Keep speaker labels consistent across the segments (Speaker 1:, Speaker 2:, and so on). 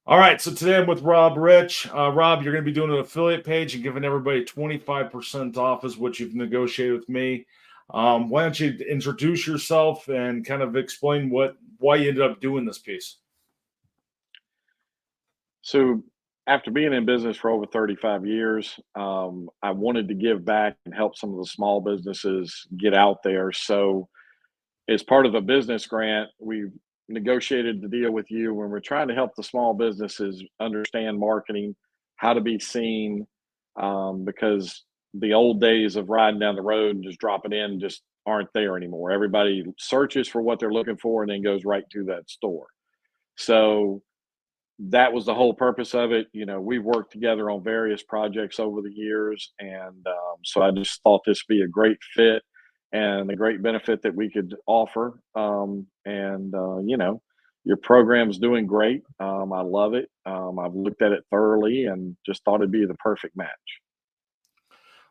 Speaker 1: All right, so today I'm with Rob Ritch. Rob, you're going to be doing an affiliate page and giving everybody 25% off is what you've negotiated with me. Why don't you introduce yourself and kind of explain why you ended up doing this piece?
Speaker 2: So after being in business for over 35 years, I wanted to give back and help some of the small businesses get out there. So as part of a business grant, we negotiated the deal with you when we're trying to help the small businesses understand marketing, how to be seen, because the old days of riding down the road and just dropping in just aren't there anymore. Everybody searches for what they're looking for and then goes right to that store. So that was the whole purpose of it. We've worked together on various projects over the years, and so I just thought this would be a great fit and a great benefit that we could offer. Your program's doing great. I love it. I've looked at it thoroughly and just thought it'd be the perfect match.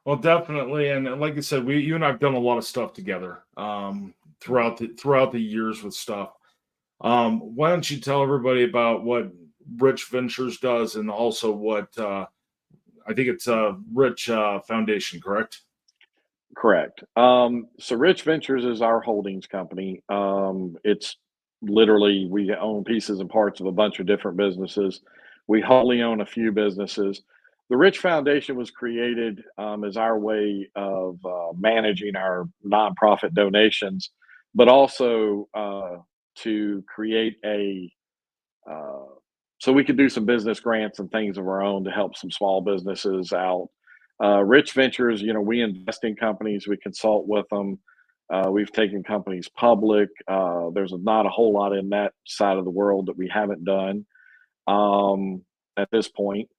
Speaker 1: Well, definitely, and like I said, you and I've done a lot of stuff together throughout the years with stuff. Why don't you tell everybody about what Rich Ventures does and also what I think it's Rich Foundation, correct?
Speaker 2: Correct. So Rich Ventures is our holdings company. It's literally we own pieces and parts of a bunch of different businesses. We wholly own a few businesses. The Rich Foundation was created as our way of managing our nonprofit donations, but also to create a uh, so we could do some business grants and things of our own to help some small businesses out. Rich Ventures, we invest in companies, we consult with them. We've taken companies public. There's not a whole lot in that side of the world that we haven't done at this point.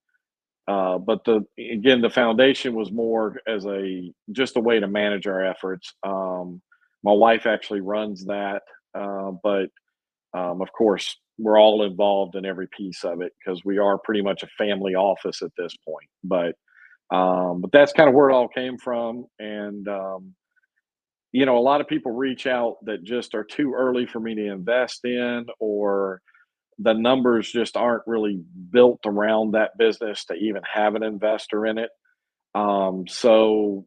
Speaker 2: But the foundation was more as a just a way to manage our efforts. My wife actually runs that, but of course, we're all involved in every piece of it because we are pretty much a family office at this point. But that's kind of where it all came from. And a lot of people reach out that just are too early for me to invest in, or the numbers just aren't really built around that business to even have an investor in it. So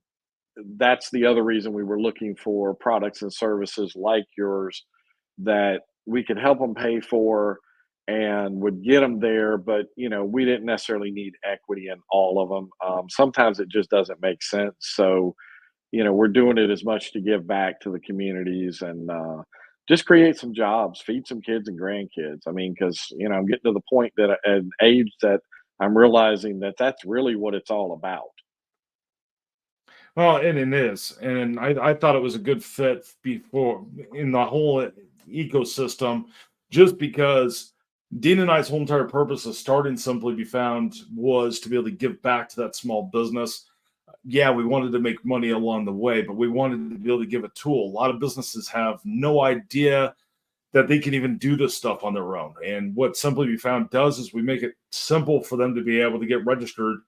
Speaker 2: that's the other reason we were looking for products and services like yours that we could help them pay for and would get them there. But we didn't necessarily need equity in all of them. Sometimes it just doesn't make sense. So we're doing it as much to give back to the communities and just create some jobs, feed some kids and grandkids. I mean, because I'm getting to the point that at an age that I'm realizing that that's really what it's all about.
Speaker 1: Well, and it is, and I thought it was a good fit before in the whole ecosystem, just because Dean and I's whole entire purpose of starting Simply Be Found was to be able to give back to that small business. Yeah, we wanted to make money along the way, but we wanted to be able to give a tool. A lot of businesses have no idea that they can even do this stuff on their own. And what Simply Be Found does is we make it simple for them to be able to get registered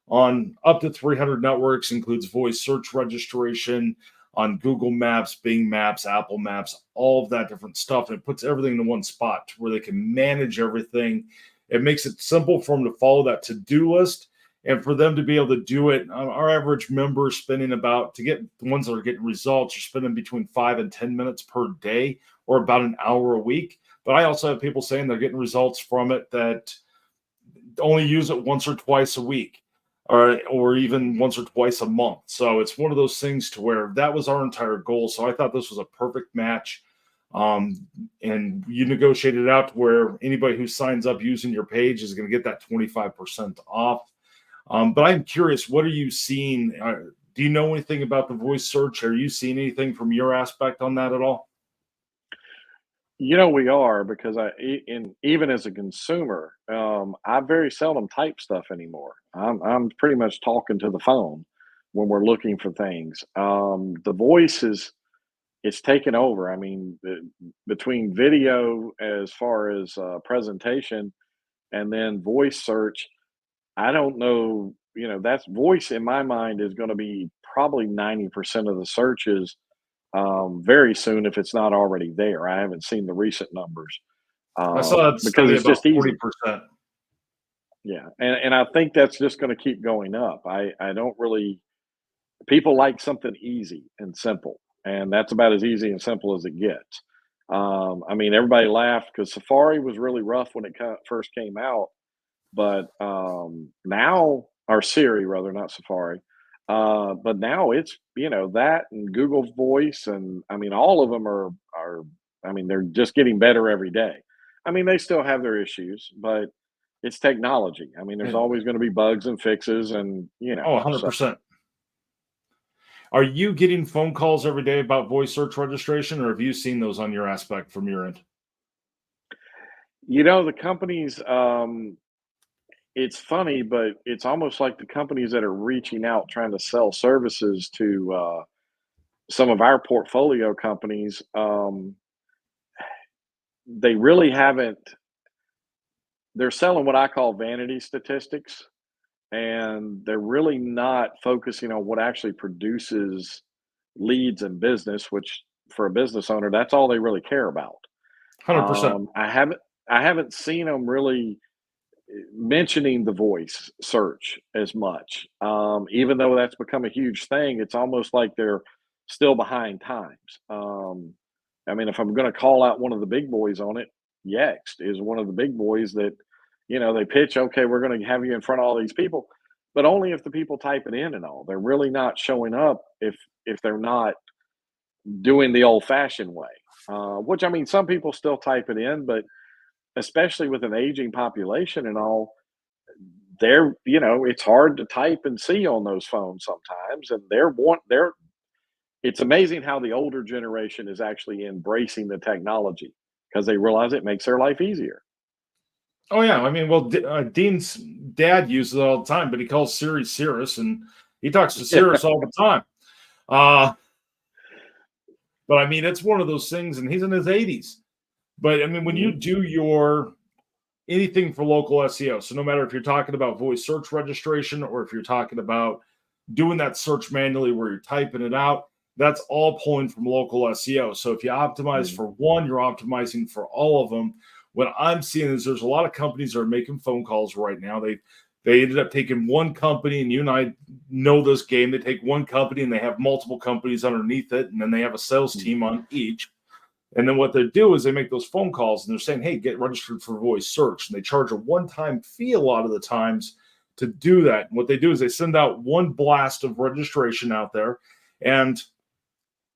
Speaker 1: on up to 300 networks, includes voice search registration on Google Maps, Bing Maps, Apple Maps, all of that different stuff. And it puts everything in one spot where they can manage everything. It makes it simple for them to follow that to-do list and for them to be able to do it. Our average member is spending about, to get the ones that are getting results, you're spending between 5 and 10 minutes per day or about an hour a week. But I also have people saying they're getting results from it that only use it once or twice a week or even once or twice a month. So it's one of those things to where that was our entire goal. So I thought this was a perfect match. Um, and you negotiated it out to where anybody who signs up using your page is going to get that 25% off. But I'm curious, what are you seeing? Do you know anything about the voice search? Are you seeing anything from your aspect on that at all?
Speaker 2: We are because and even as a consumer, I very seldom type stuff anymore. I'm pretty much talking to the phone when we're looking for things. The voice is it's taken over. I mean, between video as far as presentation and then voice search, I don't know. That's voice in my mind is going to be probably 90% of the searches very soon if it's not already there. I haven't seen the recent numbers
Speaker 1: I saw that
Speaker 2: because
Speaker 1: study
Speaker 2: it's
Speaker 1: about
Speaker 2: just easy.
Speaker 1: 40%.
Speaker 2: Yeah, and I think that's just gonna keep going up. I don't really people like something easy and simple, and that's about as easy and simple as it gets. I mean, everybody laughed because Safari was really rough when it first came out, but now, or Siri rather, not Safari. But now it's that and Google Voice, and I mean all of them are. I mean they're just getting better every day. I mean they still have their issues, but it's technology. I mean there's
Speaker 1: And
Speaker 2: always going to be bugs and fixes, and
Speaker 1: oh,
Speaker 2: so
Speaker 1: 100%. Are you getting phone calls every day about voice search registration, or have you seen those on your aspect from your end?
Speaker 2: the companies. It's funny, but it's almost like the companies that are reaching out trying to sell services to some of our portfolio companies. They really haven't. They're selling what I call vanity statistics, and they're really not focusing on what actually produces leads and business, which for a business owner, that's all they really care about.
Speaker 1: 100%.
Speaker 2: I haven't seen them really mentioning the voice search as much. Even though that's become a huge thing, it's almost like they're still behind times. I mean, if I'm going to call out one of the big boys on it, Yext is one of the big boys that, they pitch, okay, we're going to have you in front of all these people, but only if the people type it in and all. They're really not showing up if they're not doing the old fashioned way. Which I mean, some people still type it in, but especially with an aging population and all, it's hard to type and see on those phones sometimes, and they're it's amazing how the older generation is actually embracing the technology because they realize it makes their life easier.
Speaker 1: Oh yeah, I mean, well, Dean's dad uses it all the time, but he calls Siri Cirrus, and he talks to
Speaker 2: Yeah.
Speaker 1: Cirrus all the time. Uh, but I mean, it's one of those things, and he's in his 80s. But I mean, when you
Speaker 2: Mhm.
Speaker 1: do your anything for local SEO, so no matter if you're talking about voice search registration or if you're talking about doing that search manually where you're typing it out, that's all pulling from local SEO. So if you optimize
Speaker 2: Mhm.
Speaker 1: for one, you're optimizing for all of them. What I'm seeing is there's a lot of companies that are making phone calls right now. They ended up taking one company, and you and I know this game. They take one company and they have multiple companies underneath it, and then they have a sales
Speaker 2: Mhm.
Speaker 1: team on each. And then what they do is they make those phone calls and they're saying, hey, get registered for voice search. And they charge a one-time fee a lot of the times to do that. And what they do is they send out one blast of registration out there. And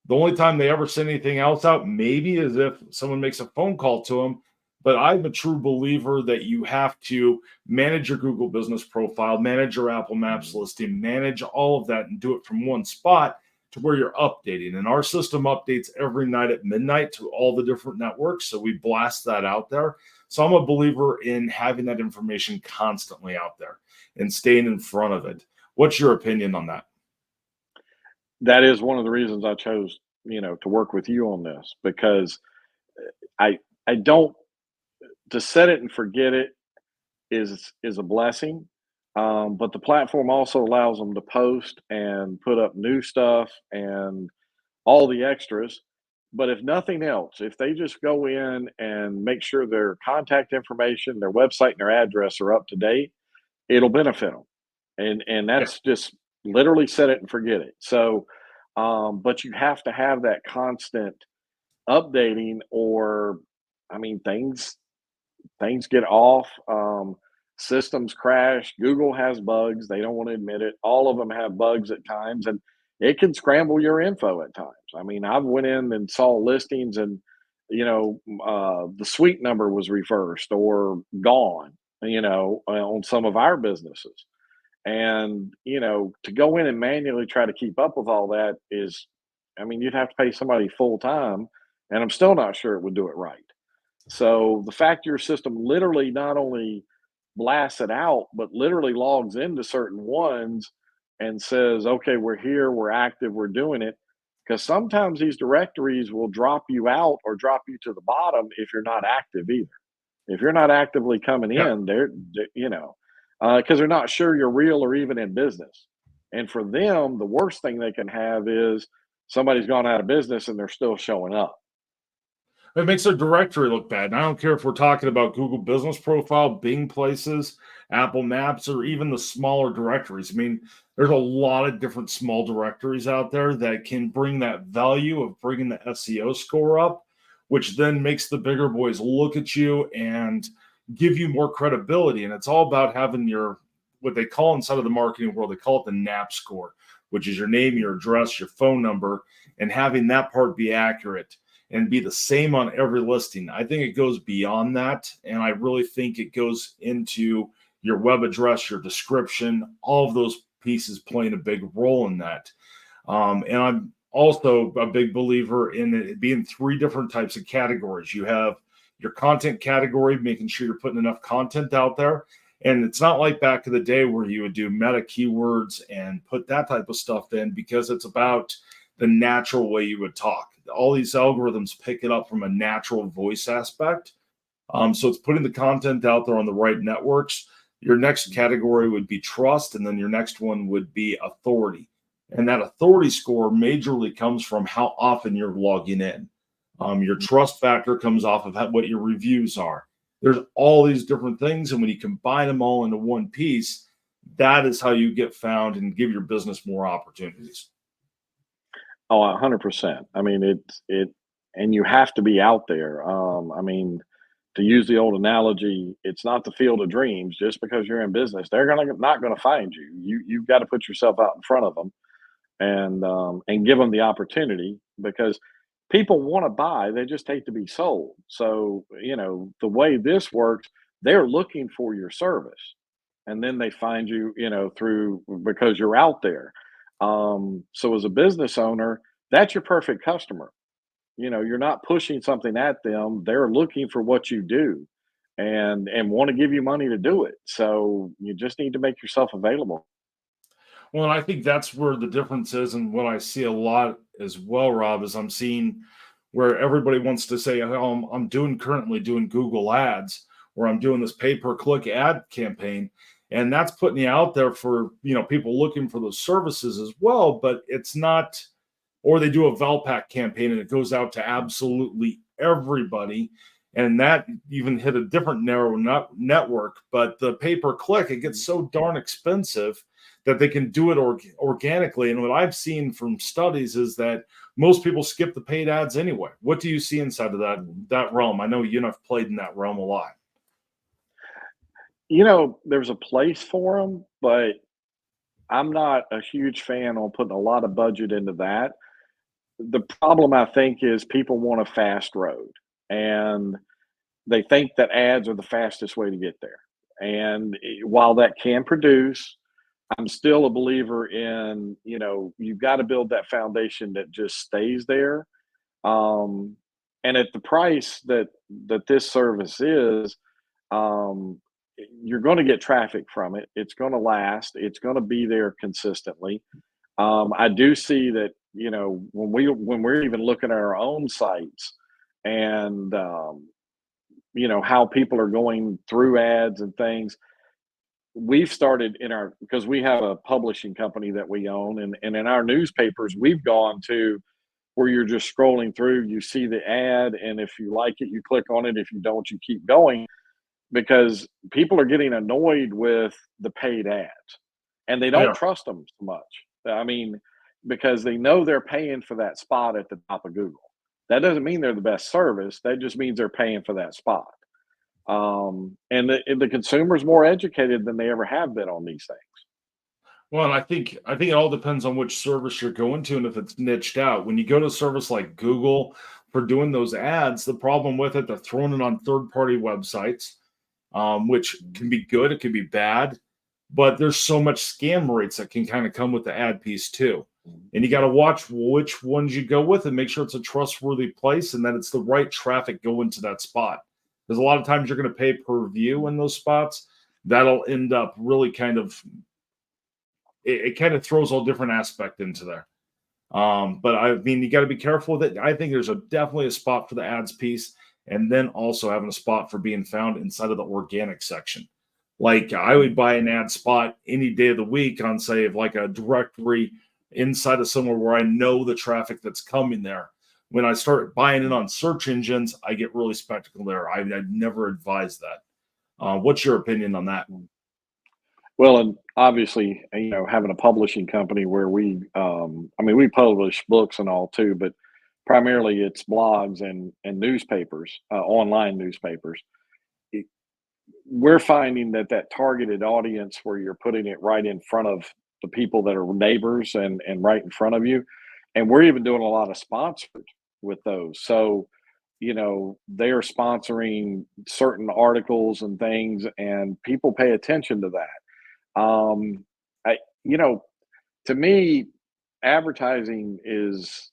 Speaker 1: the only time they ever send anything else out, maybe, is if someone makes a phone call to them. But I'm a true believer that you have to manage your Google business profile, manage your Apple Maps
Speaker 2: Mhm.
Speaker 1: listing, manage all of that and do it from one spot to where you're updating. And our system updates every night at midnight to all the different networks. So we blast that out there. So I'm a believer in having that information constantly out there and staying in front of it. What's your opinion on that?
Speaker 2: That is one of the reasons I chose, to work with you on this because I I don't to set it and forget it is a blessing. But the platform also allows them to post and put up new stuff and all the extras. But if nothing else, if they just go in and make sure their contact information, their website, and their address are up to date, it'll benefit them. And
Speaker 1: Yeah.
Speaker 2: that's just literally set it and forget it. So, but you have to have that constant updating, or I mean, things get off. Systems crash. Google has bugs. They don't want to admit it. All of them have bugs at times, and it can scramble your info at times. I mean, I've went in and saw listings, and the suite number was reversed or gone. On some of our businesses, and to go in and manually try to keep up with all that is, I mean, you'd have to pay somebody full time, and I'm still not sure it would do it right. So the fact your system literally not only blasts it out, but literally logs into certain ones and says, okay, we're here, we're active, we're doing it. Because sometimes these directories will drop you out or drop you to the bottom if you're not active either. If you're not actively coming
Speaker 1: Yeah.
Speaker 2: in, because they're not sure you're real or even in business. And for them, the worst thing they can have is somebody's gone out of business and they're still showing up.
Speaker 1: It makes their directory look bad. And I don't care if we're talking about Google Business Profile, Bing Places, Apple Maps, or even the smaller directories. I mean, there's a lot of different small directories out there that can bring that value of bringing the SEO score up, which then makes the bigger boys look at you and give you more credibility. And it's all about having your, what they call inside of the marketing world, they call it the NAP score, which is your name, your address, your phone number, and having that part be accurate and be the same on every listing. I think it goes beyond that. And I really think it goes into your web address, your description, all of those pieces playing a big role in that. And I'm also a big believer in it being three different types of categories. You have your content category, making sure you're putting enough content out there. And it's not like back in the day where you would do meta keywords and put that type of stuff in, because it's about the natural way you would talk. All these algorithms pick it up from a natural voice aspect. So it's putting the content out there on the right networks. Your next category would be trust, and then your next one would be authority. And that authority score majorly comes from how often you're logging in. Your trust factor comes off of what your reviews are. There's all these different things, and when you combine them all into one piece, that is how you get found and give your business more opportunities.
Speaker 2: Oh, 100%. I mean, and you have to be out there. I mean, to use the old analogy, it's not the field of dreams. Just because you're in business, they're not gonna find you. You've got to put yourself out in front of them and give them the opportunity, because people want to buy, they just hate to be sold. So, the way this works, they're looking for your service, and then they find you, through because you're out there. So as a business owner, that's your perfect customer. You're not pushing something at them. They're looking for what you do and want to give you money to do it. So you just need to make yourself available.
Speaker 1: Well, and I think that's where the difference is. And what I see a lot as well, Rob, is I'm seeing where everybody wants to say, oh, I'm currently doing Google ads, or I'm doing this pay-per-click ad campaign. And that's putting you out there for, people looking for those services as well, but it's not, or they do a Valpak campaign and it goes out to absolutely everybody. And that even hit a different narrow network, but the pay-per-click, it gets so darn expensive that they can do it organically. And what I've seen from studies is that most people skip the paid ads anyway. What do you see inside of that realm? I know you and I've played in that realm a lot.
Speaker 2: There's a place for them, but I'm not a huge fan on putting a lot of budget into that. The problem, I think, is people want a fast road, and they think that ads are the fastest way to get there. And while that can produce, I'm still a believer in, you've got to build that foundation that just stays there. Um, and at the price that this service is, um, you're going to get traffic from it. It's going to last. It's going to be there consistently. I do see that, when we're even looking at our own sites and how people are going through ads and things. We've started because we have a publishing company that we own, and in our newspapers, we've gone to where you're just scrolling through, you see the ad, and if you like it, you click on it. If you don't, you keep going, because people are getting annoyed with the paid ads and they don't
Speaker 1: Yeah.
Speaker 2: trust them so much. I mean, because they know they're paying for that spot at the top of Google. That doesn't mean they're the best service. That just means they're paying for that spot. And the consumer's more educated than they ever have been on these things.
Speaker 1: Well, and I think it all depends on which service you're going to and if it's niched out. When you go to a service like Google for doing those ads, the problem with it, they're throwing it on third-party websites, which can be good, it can be bad, but there's so much scam rates that can kind of come with the ad piece too. And you got to watch which ones you go with and make sure it's a trustworthy place and that it's the right traffic going to that spot. Because a lot of times you're going to pay per view in those spots. That'll end up really kind of it kind of throws all different aspect into there. But I mean, you got to be careful with it. I think there's definitely a spot for the ads piece, and then also having a spot for being found inside of the organic section. Like I would buy an ad spot any day of the week on, say, of like a directory inside of somewhere where I know the traffic that's coming there. when I start buying in on search engines, I get really skeptical there. I'd never advise that. What's your opinion on that?
Speaker 2: Well, and obviously, having a publishing company where I mean, we publish books and all too, but primarily it's blogs and newspapers, online newspapers. It- We're finding that targeted audience where you're putting it right in front of the people that are neighbors and right in front of you, and we're even doing a lot of sponsored with those. So, they are sponsoring certain articles and things, and people pay attention to that. I you know, to me, advertising is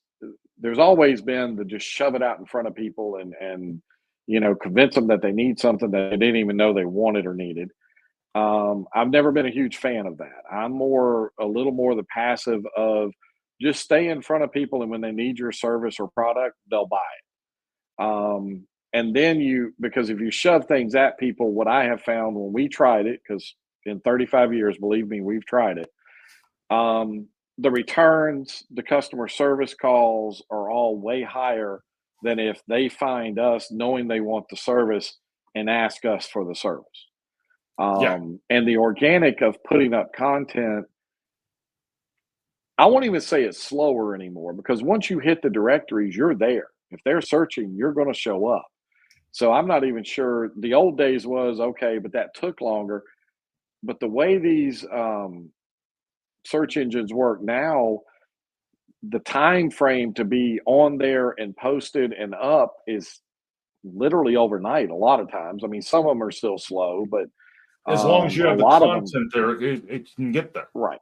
Speaker 2: there's always been to just shove it out in front of people and convince them that they need something that they didn't even know they wanted or needed. I've never been a huge fan of that. I'm a little more the passive of just stay in front of people, and when they need your service or product, they'll buy it. And then because if you shove things at people, what I have found when we tried it, because in 35 years, believe me, we've tried it. Um, the returns, the customer service calls are all way higher than if they find us knowing they want the service and ask us for the service.
Speaker 1: Yeah,
Speaker 2: And the organic of putting up content, I won't even say it's slower anymore because once you hit the directories, you're there. If they're searching, you're going to show up. So I'm not even sure. The old days was okay, but that took longer. But the way these search engines work now, the time frame to be on there and posted and up is literally overnight a lot of times. I mean, some of them are still slow, but
Speaker 1: as long as you
Speaker 2: a
Speaker 1: have the
Speaker 2: lot of them,
Speaker 1: content there, it can get there.
Speaker 2: right.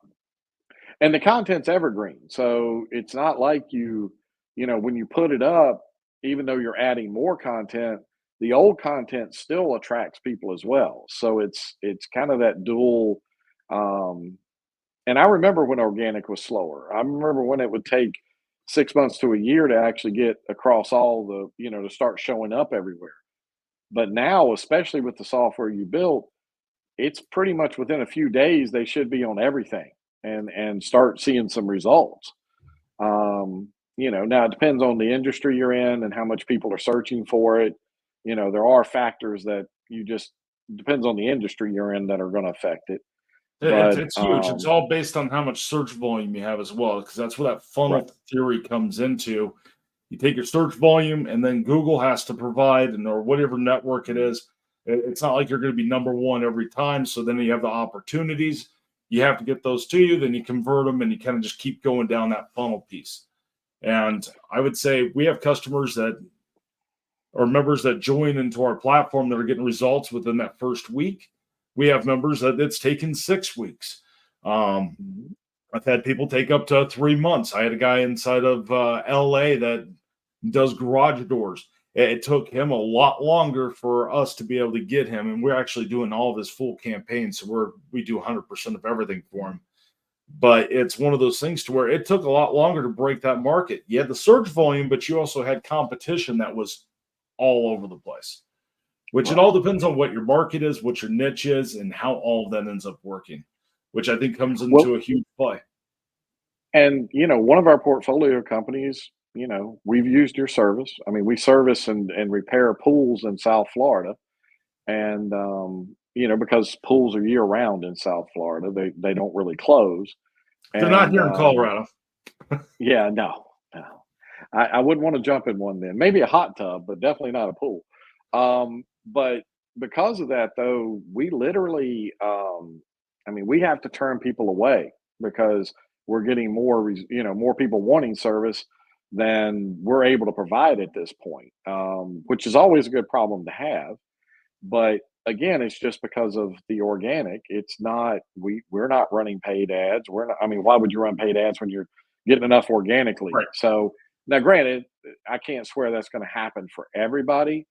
Speaker 2: And the content's evergreen. So it's not like when you put it up, even though you're adding more content, the old content still attracts people as well. So it's kind of that dual. um, And I remember when organic was slower. I remember when it would take 6 months to a year to actually get across all to start showing up everywhere. But now, especially with the software you built, it's pretty much within a few days they should be on everything and start seeing some results. Now it depends on the industry you're in and how much people are searching for it. There are factors that you just depends on the industry you're in that are going to affect it. But
Speaker 1: It's huge. It's all based on how much search volume you have as well, because that's where that
Speaker 2: right,
Speaker 1: funnel theory comes into. You take your search volume, and then Google has to provide, and or whatever network it is. It's not like you're going to be number one every time. So then you have the opportunities. You have to get those to you. Then you convert them, and you kind of just keep going down that funnel piece. And I would say we have customers that or members that join into our platform that are getting results within that first week. We have members that it's taken 6 weeks. Um,
Speaker 2: mhm,
Speaker 1: I've had people take up to 3 months. I had a guy inside of LA that does garage doors. It took him a lot longer for us to be able to get him, and we're actually doing all of his full campaign. So we do 100% of everything for him. But it's one of those things to where it took a lot longer to break that market. You had the search volume, but you also had competition that was all over the place, which it
Speaker 2: right.
Speaker 1: all depends on what your market is, what your niche is, and how all of that ends up working, which I think comes
Speaker 2: Well,
Speaker 1: into a huge play.
Speaker 2: and one of our portfolio companies, we've used your service. I mean, we service and repair pools in South Florida, and because pools are year round in South Florida, they don't really close.
Speaker 1: They're not
Speaker 2: And
Speaker 1: here in Colorado.
Speaker 2: yeah, no, no, I wouldn't want to jump in one then. Maybe a hot tub, but definitely not a pool. But because of that, though, we literally, I mean, we have to turn people away because we're getting more people wanting service than we're able to provide at this point, which is always a good problem to have. But again, it's just because of the organic. It's not we're not running paid ads. We're not. I mean, why would you run paid ads when you're getting enough organically?
Speaker 1: Right.
Speaker 2: So now, granted, I can't swear that's going to happen for everybody,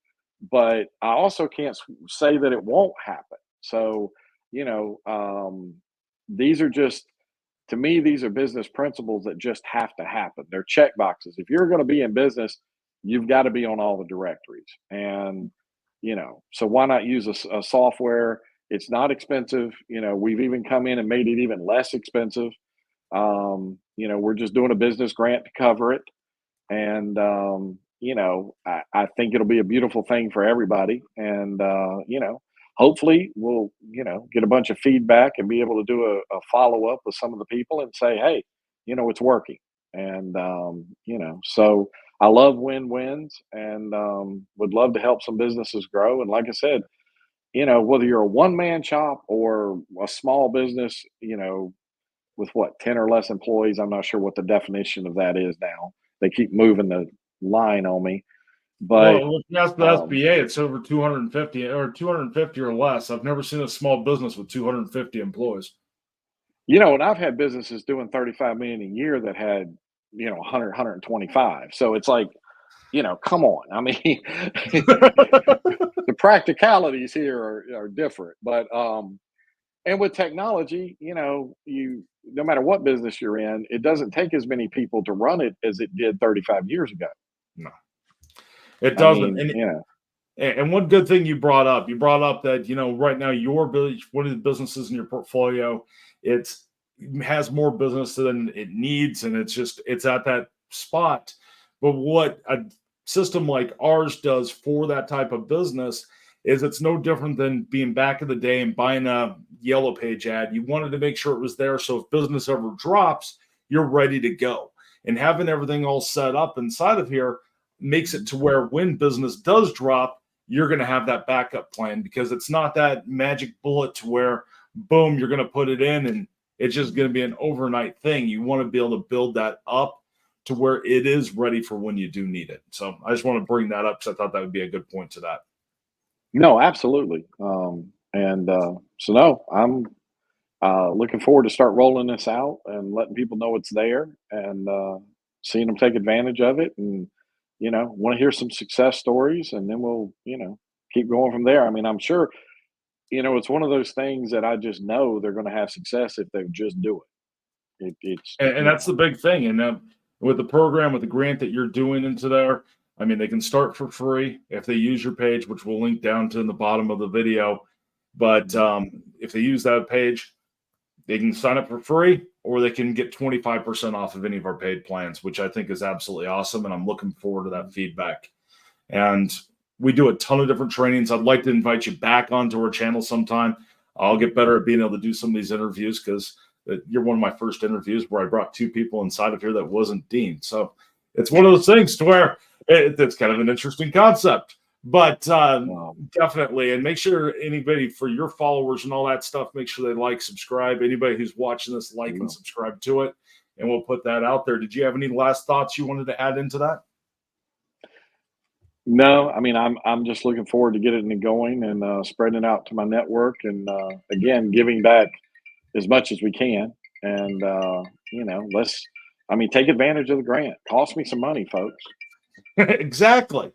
Speaker 2: but I also can't say that it won't happen. So you know, these are just to me, these are business principles that just have to happen. They're check boxes. If you're going to be in business, you've got to be on all the directories. And, so why not use a software? It's not expensive. We've even come in and made it even less expensive. We're just doing a business grant to cover it. And I think it'll be a beautiful thing for everybody. And hopefully we'll get a bunch of feedback and be able to do a follow up with some of the people and say, hey, it's working. And so I love win-wins, and would love to help some businesses grow. And like I said, whether you're a one-man shop or a small business, with what, 10 or less employees, I'm not sure what the definition of that is now. They keep moving the line on me. But
Speaker 1: Well, if you ask the
Speaker 2: um,
Speaker 1: SBA, it's over 250 or less. I've never seen a small business with 250 employees.
Speaker 2: and I've had businesses doing 35 million a year that had, 100, 125. So it's like, come on. I mean, the practicalities here are different. But and with technology, you no matter what business you're in, it doesn't take as many people to run it as it did 35 years ago.
Speaker 1: No, it
Speaker 2: I
Speaker 1: doesn't.
Speaker 2: mean,
Speaker 1: And one good thing you brought up that, right now one of the businesses in your portfolio, it has more business than it needs, and it's at that spot. But what a system like ours does for that type of business is it's no different than being back in the day and buying a yellow page ad. You wanted to make sure it was there, so if business ever drops, you're ready to go. And having everything all set up inside of here makes it to where when business does drop, you're going to have that backup plan, because it's not that magic bullet to where boom, you're going to put it in and it's just going to be an overnight thing. You want to be able to build that up to where it is ready for when you do need it. So I just want to bring that up because I thought that would be a good point to that.
Speaker 2: no, absolutely. And so no, I'm looking forward to start rolling this out and letting people know it's there, and seeing them take advantage of it. And want to hear some success stories, and then we'll keep going from there. I mean, I'm sure it's one of those things that I just know they're going to have success if they just do it. It's
Speaker 1: And that's the big thing. And with the program, with the grant that you're doing into there, I mean, they can start for free if they use your page, which we'll link down to in the bottom of the video. But if they use that page, they can sign up for free, or they can get 25% off of any of our paid plans, which I think is absolutely awesome. And I'm looking forward to that feedback. And we do a ton of different trainings. I'd like to invite you back onto our channel sometime. I'll get better at being able to do some of these interviews, because you're one of my first interviews where I brought two people inside of here that wasn't Dean. So it's one of those things to where it's kind of an interesting concept. But definitely, and make sure anybody, for your followers and all that stuff, make sure they like, subscribe. Anybody who's watching this, like and subscribe to it, and we'll put that out there. Did you have any last thoughts you wanted to add into that?
Speaker 2: No, I mean, I'm just looking forward to getting it going and spreading it out to my network, and again, giving back as much as we can. And let's, I mean, take advantage of the grant. Cost me some money, folks.
Speaker 1: Exactly.